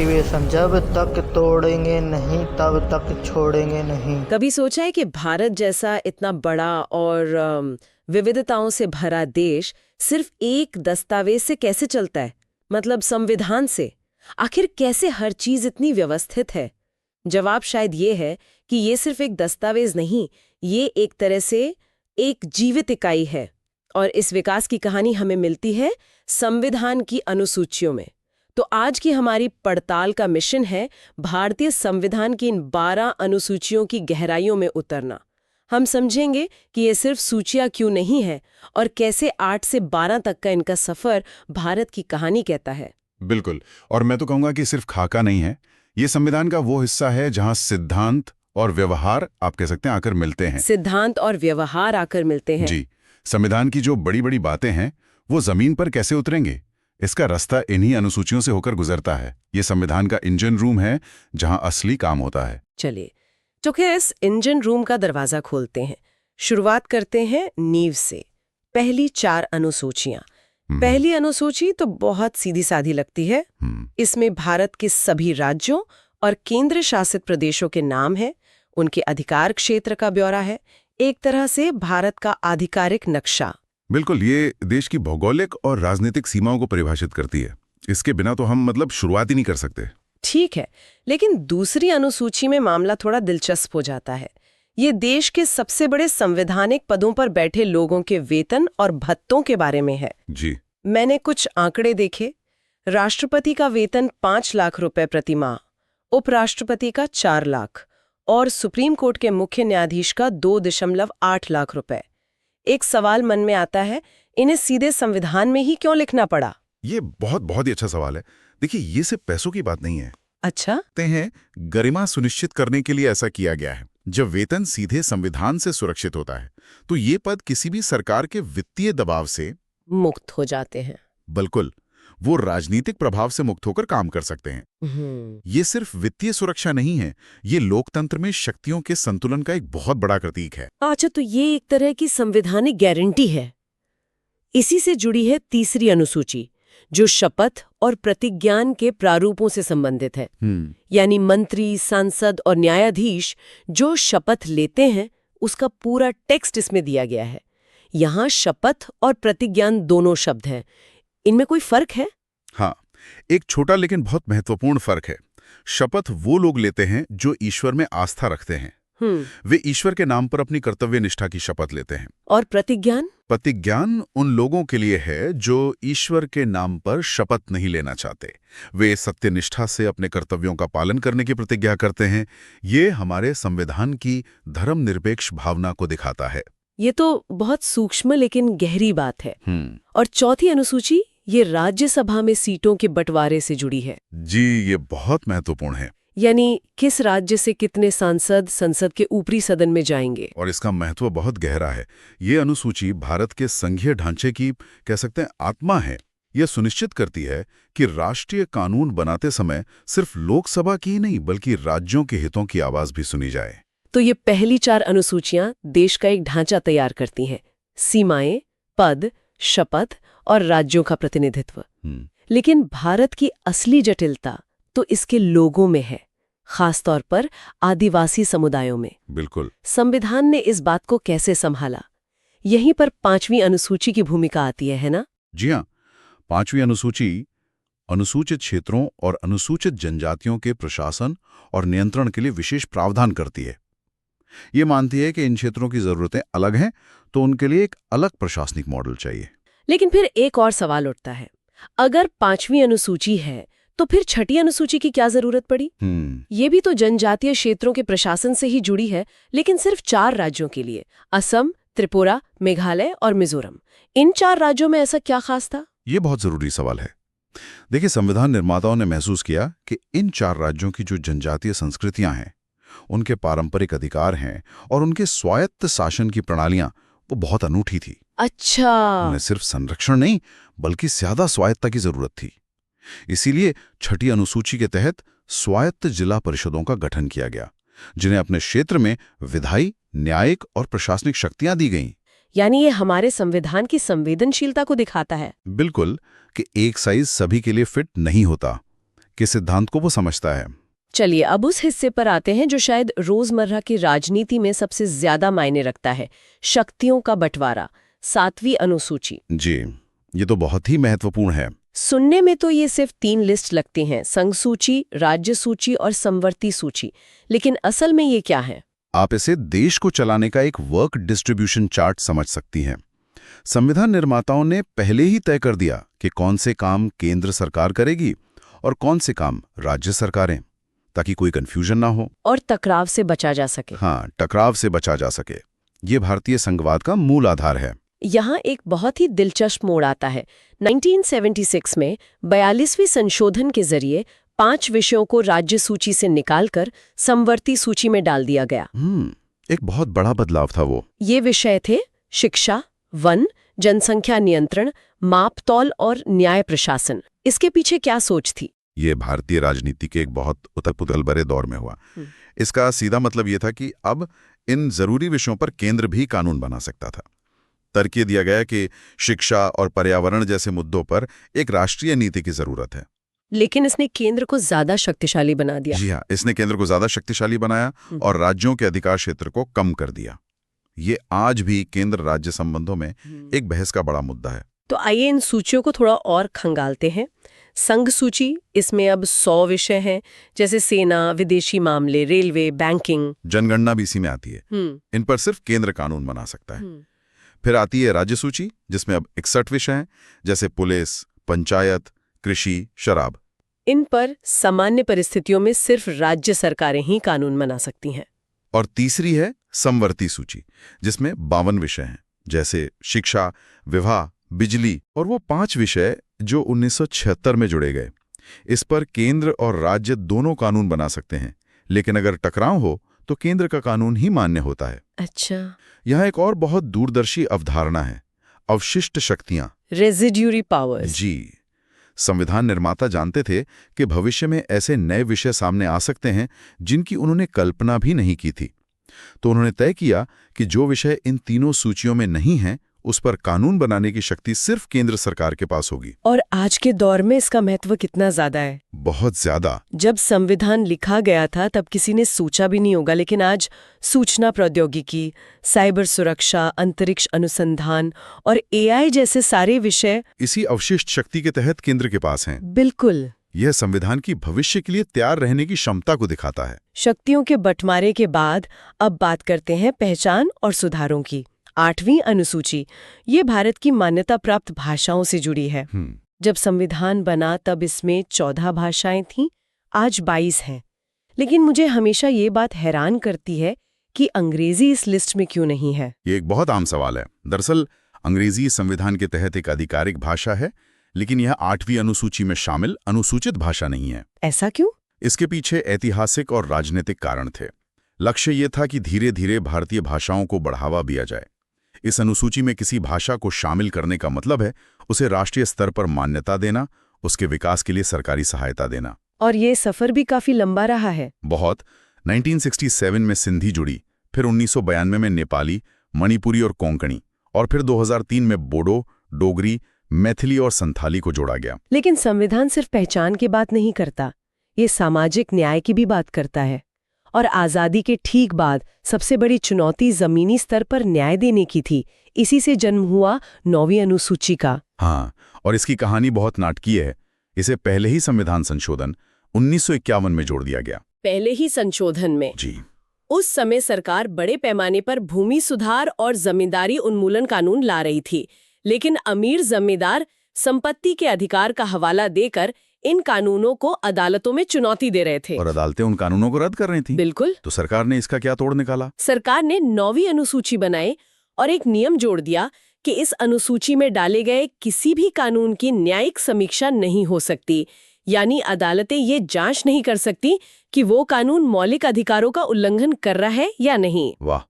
Motivation, जब तक तोड़ेंगे नहीं तब तक छोड़ेंगे नहीं। कभी सोचा है कि भारत जैसा इतना बड़ा और विविधताओं से भरा देश सिर्फ एक दस्तावेज से कैसे चलता है? मतलब संविधान से। आखिर कैसे हर चीज इतनी व्यवस्थित है? जवाब शायद ये है कि ये सिर्फ एक दस्तावेज नहीं, ये एक तरह से एक जीवित इकाई है। और इस विकास की कहानी हमें मिलती है संविधान की अनुसूचियों में। तो आज की हमारी पड़ताल का मिशन है भारतीय संविधान की इन 12 अनुसूचियों की गहराइयों में उतरना। हम समझेंगे कि ये सिर्फ सूचियां क्यों नहीं है और कैसे 8 से 12 तक का इनका सफर भारत की कहानी कहता है। बिल्कुल। और मैं तो कहूंगा कि सिर्फ खाका नहीं है, ये संविधान का वो हिस्सा है जहां सिद्धांत और व्यवहार, आप कह सकते हैं, आकर मिलते हैं। सिद्धांत और व्यवहार आकर मिलते हैं। जी। संविधान की जो बड़ी बड़ी बातें हैं वो जमीन पर कैसे उतरेंगे, इसका रास्ता इन्हीं अनुसूचियों से होकर गुजरता है। ये संविधान का इंजन रूम है जहां असली काम होता है। चलिए, तो क्या इस इंजन रूम का दरवाजा खोलते हैं। शुरुआत करते हैं नींव से। पहली 4 अनुसूचियां। पहली अनुसूची तो बहुत सीधी साधी लगती है। इसमें भारत के सभी राज्यों और केंद्र शासित प्रदेशों के नाम है, उनके अधिकार क्षेत्र का ब्यौरा है, एक तरह से भारत का आधिकारिक नक्शा। बिल्कुल, ये देश की भौगोलिक और राजनीतिक सीमाओं को परिभाषित करती है। इसके बिना तो हम शुरुआत ही नहीं कर सकते। ठीक है, लेकिन दूसरी अनुसूची में मामला थोड़ा दिलचस्प हो जाता है। ये देश के सबसे बड़े संवैधानिक पदों पर बैठे लोगों के वेतन और भत्तों के बारे में है। जी। मैंने कुछ आंकड़े देखे। राष्ट्रपति का वेतन 5 लाख रुपए प्रति माह, उपराष्ट्रपति का 4 लाख और सुप्रीम कोर्ट के मुख्य न्यायाधीश का 2.8 लाख रुपए। एक सवाल मन में आता है, इन्हें सीधे संविधान में ही क्यों लिखना पड़ा? ये बहुत ही अच्छा सवाल है। देखिए, ये सिर्फ पैसों की बात नहीं है। अच्छा, कहते हैं गरिमा सुनिश्चित करने के लिए ऐसा किया गया है। जब वेतन सीधे संविधान से सुरक्षित होता है तो ये पद किसी भी सरकार के वित्तीय दबाव से मुक्त हो जाते हैं। बिल्कुल, वो राजनीतिक प्रभाव से मुक्त होकर काम कर सकते हैं। ये सिर्फ वित्तीय सुरक्षा नहीं है, ये लोकतंत्र में शक्तियों के संतुलन का एक बहुत बड़ा प्रतीक है। अच्छा, तो ये एक तरह की संवैधानिक गारंटी है। इसी से जुड़ी है तीसरी अनुसूची, जो शपथ और प्रतिज्ञान के प्रारूपों से संबंधित है। यानी मंत्री, सांसद और न्यायाधीश जो शपथ लेते हैं, उसका पूरा टेक्स्ट इसमें दिया गया है। यहाँ शपथ और प्रतिज्ञान दोनों शब्द हैं। इनमें कोई फर्क है? हाँ, एक छोटा लेकिन बहुत महत्वपूर्ण फर्क है। शपथ वो लोग लेते हैं जो ईश्वर में आस्था रखते हैं। वे ईश्वर के नाम पर अपनी कर्तव्य निष्ठा की शपथ लेते हैं। और प्रतिज्ञान? प्रतिज्ञान उन लोगों के लिए है जो ईश्वर के नाम पर शपथ नहीं लेना चाहते। वे सत्यनिष्ठा से अपने कर्तव्यों का पालन करने की प्रतिज्ञा करते हैं। ये हमारे संविधान की धर्मनिरपेक्ष भावना को दिखाता है। ये तो बहुत सूक्ष्म लेकिन गहरी बात है। और चौथी अनुसूची, ये राज्यसभा में सीटों के बंटवारे से जुड़ी है। जी, ये बहुत महत्वपूर्ण है। यानी किस राज्य से कितने सांसद संसद के ऊपरी सदन में जाएंगे। और इसका महत्व बहुत गहरा है। ये अनुसूची भारत के संघीय ढांचे की, कह सकते हैं, आत्मा है। यह सुनिश्चित करती है कि राष्ट्रीय कानून बनाते समय सिर्फ लोकसभा की ही नहीं बल्कि राज्यों के हितों की आवाज भी सुनी जाए। तो ये पहली 4 अनुसूचियां देश का एक ढांचा तैयार करती हैं, सीमाएं, पद, शपथ और राज्यों का प्रतिनिधित्व। लेकिन भारत की असली जटिलता तो इसके लोगों में है, खासतौर पर आदिवासी समुदायों में। बिल्कुल। संविधान ने इस बात को कैसे संभाला? यहीं पर 5वीं अनुसूची की भूमिका आती है ना? जी हाँ, 5वीं अनुसूची अनुसूचित क्षेत्रों और अनुसूचित जनजातियों के प्रशासन और नियंत्रण के लिए विशेष प्रावधान करती है। ये मानती है कि इन क्षेत्रों की जरूरतें अलग हैं, तो उनके लिए एक अलग प्रशासनिक मॉडल चाहिए। लेकिन फिर एक और सवाल उठता है, अगर 5वीं अनुसूची है तो फिर 6ठी अनुसूची की क्या जरूरत पड़ी? ये भी तो जनजातीय क्षेत्रों के प्रशासन से ही जुड़ी है, लेकिन सिर्फ 4 राज्यों के लिए, असम, त्रिपुरा, मेघालय और मिजोरम। इन 4 राज्यों में ऐसा क्या खास था? ये बहुत जरूरी सवाल है। देखिए, संविधान निर्माताओं ने महसूस किया कि इन 4 राज्यों की जो जनजातीय संस्कृतियां हैं, उनके पारंपरिक अधिकार हैं और उनके स्वायत्त शासन की प्रणालियां वो बहुत अनूठी थी। अच्छा, उन्हें सिर्फ संरक्षण नहीं बल्कि ज्यादा स्वायत्तता की जरूरत थी। इसीलिए 6ठी अनुसूची के तहत स्वायत्त जिला परिषदों का गठन किया गया, जिन्हें अपने क्षेत्र में विधायी, न्यायिक और प्रशासनिक शक्तियां दी गईं। यानी ये हमारे संविधान की संवेदनशीलता को दिखाता है। बिल्कुल, कि एक साइज सभी के लिए फिट नहीं होता। के सिद्धांत को वो समझता है। चलिए अब उस हिस्से पर आते हैं जो शायद रोजमर्रा की राजनीति में सबसे ज्यादा मायने रखता है, शक्तियों का बंटवारा, 7वीं अनुसूची। जी, ये तो बहुत ही महत्वपूर्ण है। सुनने में तो ये सिर्फ 3 लिस्ट लगती हैं, संघ सूची, राज्य सूची और समवर्ती सूची, लेकिन असल में ये क्या है? आप इसे देश को चलाने का एक वर्क डिस्ट्रीब्यूशन चार्ट समझ सकती हैं। संविधान निर्माताओं ने पहले ही तय कर दिया कि कौन से काम केंद्र सरकार करेगी और कौन से काम राज्य सरकारें, ताकि कोई कंफ्यूजन ना हो और टकराव से बचा जा सके। हाँ, टकराव से बचा जा सके। ये भारतीय संघवाद का मूल आधार है। यहाँ एक बहुत ही दिलचस्प मोड़ आता है। 1976 में 42वीं संशोधन के जरिए 5 विषयों को राज्य सूची से निकालकर समवर्ती सूची में डाल दिया गया। एक बहुत बड़ा बदलाव था वो। ये विषय थे शिक्षा, वन, जनसंख्या नियंत्रण, माप-तौल और न्याय प्रशासन। इसके पीछे क्या सोच थी? ये भारतीय राजनीति के एक बहुत उथल-पुथल भरे दौर में हुआ। इसका सीधा मतलब ये था कि अब इन जरूरी विषयों पर केंद्र भी कानून बना सकता था। तर्क दिया गया कि शिक्षा और पर्यावरण जैसे मुद्दों पर एक राष्ट्रीय नीति की जरूरत है। लेकिन इसने केंद्र को ज्यादा शक्तिशाली बना दिया। जी हाँ, इसने केंद्र को ज्यादा शक्तिशाली बनाया और राज्यों के अधिकार क्षेत्र को कम कर दिया। ये आज भी केंद्र राज्य संबंधों में एक बहस का बड़ा मुद्दा है। तो आइए इन सूचियों को थोड़ा और खंगालते हैं। संघ सूची, इसमें अब 100 विषय हैं, जैसे सेना, विदेशी मामले, रेलवे, बैंकिंग। जनगणना भी इसी में आती है। इन पर सिर्फ केंद्र कानून बना सकता है। फिर आती है राज्य सूची, जिसमें अब 61 विषय हैं, जैसे पुलिस, पंचायत, कृषि, शराब। इन पर सामान्य परिस्थितियों में सिर्फ राज्य सरकारें ही कानून बना सकती हैं। और तीसरी है समवर्ती सूची, जिसमें 52 विषय हैं, जैसे शिक्षा, विवाह, बिजली और वो 5 विषय जो 1976 में जुड़े गए। इस पर केंद्र और राज्य दोनों कानून बना सकते हैं, लेकिन अगर टकराव हो तो केंद्र का कानून ही मान्य होता है। अच्छा। यहाँ एक और बहुत दूरदर्शी अवधारणा है, अवशिष्ट शक्तियां, रेजिड्यूरी पावर्स। जी, संविधान निर्माता जानते थे कि भविष्य में ऐसे नए विषय सामने आ सकते हैं जिनकी उन्होंने कल्पना भी नहीं की थी। तो उन्होंने तय किया कि जो विषय इन तीनों सूचियों में नहीं हैं, उस पर कानून बनाने की शक्ति सिर्फ केंद्र सरकार के पास होगी। और आज के दौर में इसका महत्व कितना ज्यादा है? बहुत ज्यादा। जब संविधान लिखा गया था तब किसी ने सोचा भी नहीं होगा, लेकिन आज सूचना प्रौद्योगिकी, साइबर सुरक्षा, अंतरिक्ष अनुसंधान और एआई जैसे सारे विषय इसी अवशिष्ट शक्ति के तहत केंद्र के पास हैं। बिल्कुल। यह संविधान की भविष्य के लिए तैयार रहने की क्षमता को दिखाता है। शक्तियों के बंटवारे के बाद अब बात करते हैं पहचान और सुधारों की। 8वीं अनुसूची, ये भारत की मान्यता प्राप्त भाषाओं से जुड़ी है। जब संविधान बना तब इसमें 14 भाषाएं थीं, आज 22 हैं। लेकिन मुझे हमेशा ये बात हैरान करती है कि अंग्रेजी इस लिस्ट में क्यों नहीं है। ये एक बहुत आम सवाल है। दरअसल अंग्रेजी संविधान के तहत एक आधिकारिक भाषा है, लेकिन यह 8वीं अनुसूची में शामिल अनुसूचित भाषा नहीं है। ऐसा क्यों? इसके पीछे ऐतिहासिक और राजनीतिक कारण थे। लक्ष्य ये था कि धीरे धीरे भारतीय भाषाओं को बढ़ावा दिया जाए। इस अनुसूची में किसी भाषा को शामिल करने का मतलब है उसे राष्ट्रीय स्तर पर मान्यता देना, उसके विकास के लिए सरकारी सहायता देना। और ये सफर भी काफी लंबा रहा है। बहुत। 1967 में सिंधी जुड़ी, फिर 1992 में नेपाली, मणिपुरी और कोंकणी, और फिर 2003 में बोडो, डोगरी, मैथिली और संथाली को जोड़ा गया। लेकिन संविधान सिर्फ पहचान की बात नहीं करता, ये सामाजिक न्याय की भी बात करता है। और आज़ादी के ठीक बाद सबसे बड़ी चुनौती जमीनी स्तर पर न्याय देने की थी। इसी से जन्म हुआ 9वीं अनुसूची का। हाँ, और इसकी कहानी बहुत नाटकीय है। इसे पहले ही संविधान संशोधन 1951 में जोड़ दिया गया। पहले ही संशोधन में? जी। उस समय सरकार बड़े पैमाने पर भूमि सुधार और जमींदारी उन्मूलन कानून ला रही थी, लेकिन अमीर जमींदार संपत्ति के अधिकार का हवाला देकर इन कानूनों को अदालतों में चुनौती दे रहे थे। और अदालतें उन कानूनों को रद्द कर रही थीं। बिल्कुल। तो सरकार ने इसका क्या तोड़ निकाला? सरकार ने 9वीं अनुसूची बनाई और एक नियम जोड़ दिया कि इस अनुसूची में डाले गए किसी भी कानून की न्यायिक समीक्षा नहीं हो सकती, यानी अदालतें ये जांच नहीं कर सकती कि वो कानून मौलिक अधिकारों का उल्लंघन कर रहा है या नहीं। वाह,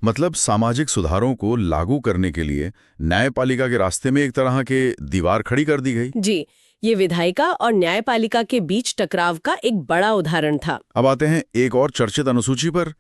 मतलब सामाजिक सुधारों को लागू करने के लिए न्यायपालिका के रास्ते में एक तरह के दीवार खड़ी कर दी गई। जी, ये विधायिका और न्यायपालिका के बीच टकराव का एक बड़ा उदाहरण था। अब आते हैं एक और चर्चित अनुसूची पर,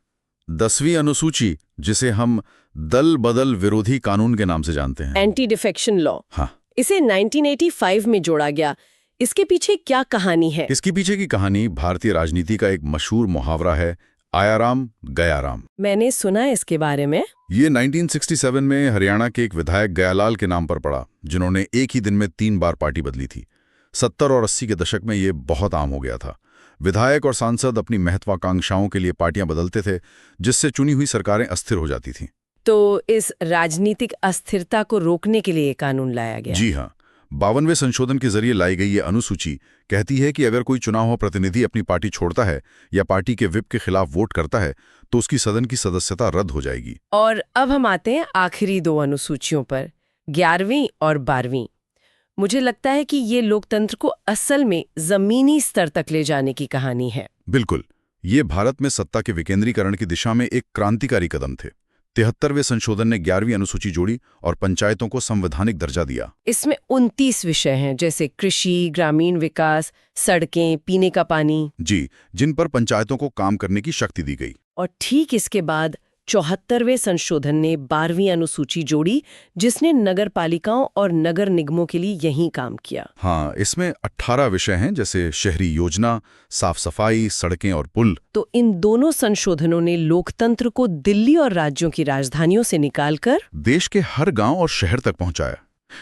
10वीं अनुसूची, जिसे हम दल बदल विरोधी कानून के नाम से जानते हैं, एंटी डिफेक्शन लॉ। हाँ। इसे 1985 में जोड़ा गया। इसके पीछे क्या कहानी है? इसके पीछे की कहानी भारतीय राजनीति का एक मशहूर मुहावरा है, आया राम गया राम। मैंने सुना है इसके बारे में। ये 1967 में हरियाणा के एक विधायक गयालाल के नाम पर पड़ा, जिन्होंने एक ही दिन में 3 बार पार्टी बदली थी। 70 और 80 के दशक में ये बहुत आम हो गया था। विधायक और सांसद अपनी महत्वाकांक्षाओं के लिए पार्टियां बदलते थे, जिससे चुनी हुई सरकारें अस्थिर हो जाती थीं। तो इस राजनीतिक अस्थिरता को रोकने के लिए ये कानून लाया गया। जी हाँ, 52वें संशोधन के जरिए लाई गई ये अनुसूची कहती है कि अगर कोई चुना हुआ प्रतिनिधि अपनी पार्टी छोड़ता है या पार्टी के व्हिप के खिलाफ वोट करता है तो उसकी सदन की सदस्यता रद्द हो जाएगी। और अब हम आते हैं आखिरी 2 अनुसूचियों पर, 11वीं और 12वीं। मुझे लगता है कि ये लोकतंत्र को असल में जमीनी स्तर तक ले जाने की कहानी है। बिल्कुल, ये भारत में सत्ता के विकेंद्रीकरण की दिशा में एक क्रांतिकारी कदम थे। 73वें संशोधन ने 11वीं अनुसूची जोड़ी और पंचायतों को संवैधानिक दर्जा दिया। इसमें 29 विषय हैं, जैसे कृषि, ग्रामीण विकास, सड़कें, पीने का पानी। जी, जिन पर पंचायतों को काम करने की शक्ति दी गई। और ठीक इसके बाद 74वें संशोधन ने 12वीं अनुसूची जोड़ी, जिसने नगर पालिकाओं और नगर निगमों के लिए यही काम किया। हाँ, इसमें 18 विषय हैं, जैसे शहरी योजना, साफ सफाई, सड़कें और पुल। तो इन दोनों संशोधनों ने लोकतंत्र को दिल्ली और राज्यों की राजधानियों से निकालकर देश के हर गांव और शहर तक पहुंचाया।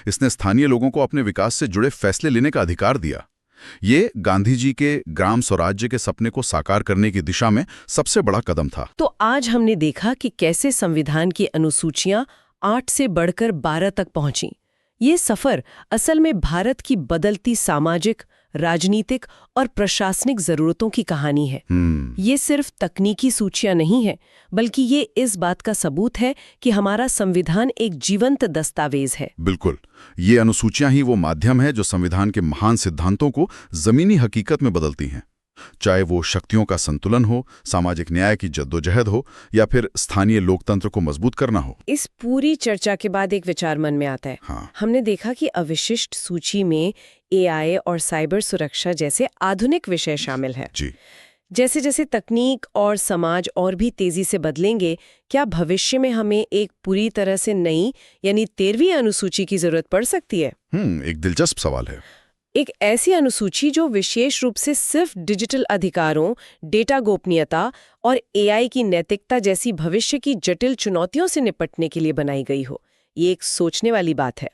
इसने स्थानीय लोगों को अपने विकास से जुड़े फैसले लेने का अधिकार दिया। ये गांधी जी के ग्राम स्वराज्य के सपने को साकार करने की दिशा में सबसे बड़ा कदम था। तो आज हमने देखा कि कैसे संविधान की अनुसूचियां 8 से बढ़कर 12 तक पहुंची। ये सफर असल में भारत की बदलती सामाजिक, राजनीतिक और प्रशासनिक जरूरतों की कहानी है। ये सिर्फ तकनीकी सूचियां नहीं है, बल्कि ये इस बात का सबूत है कि हमारा संविधान एक जीवंत दस्तावेज है। बिल्कुल, ये अनुसूचियां ही वो माध्यम है जो संविधान के महान सिद्धांतों को जमीनी हकीकत में बदलती हैं। चाहे वो शक्तियों का संतुलन हो, सामाजिक न्याय की जद्दोजहद हो या फिर स्थानीय लोकतंत्र को मजबूत करना हो। इस पूरी चर्चा के बाद एक विचार मन में आता है। हाँ। हमने देखा कि अविशिष्ट सूची में एआई और साइबर सुरक्षा जैसे आधुनिक विषय शामिल है। जी। जैसे जैसे तकनीक और समाज और भी तेजी से बदलेंगे, क्या भविष्य में हमें एक पूरी तरह से नई यानी 13वीं अनुसूची की जरूरत पड़ सकती है? एक दिलचस्प सवाल है। एक ऐसी अनुसूची जो विशेष रूप से सिर्फ डिजिटल अधिकारों, डेटा गोपनीयता और एआई की नैतिकता जैसी भविष्य की जटिल चुनौतियों से निपटने के लिए बनाई गई हो। ये एक सोचने वाली बात है।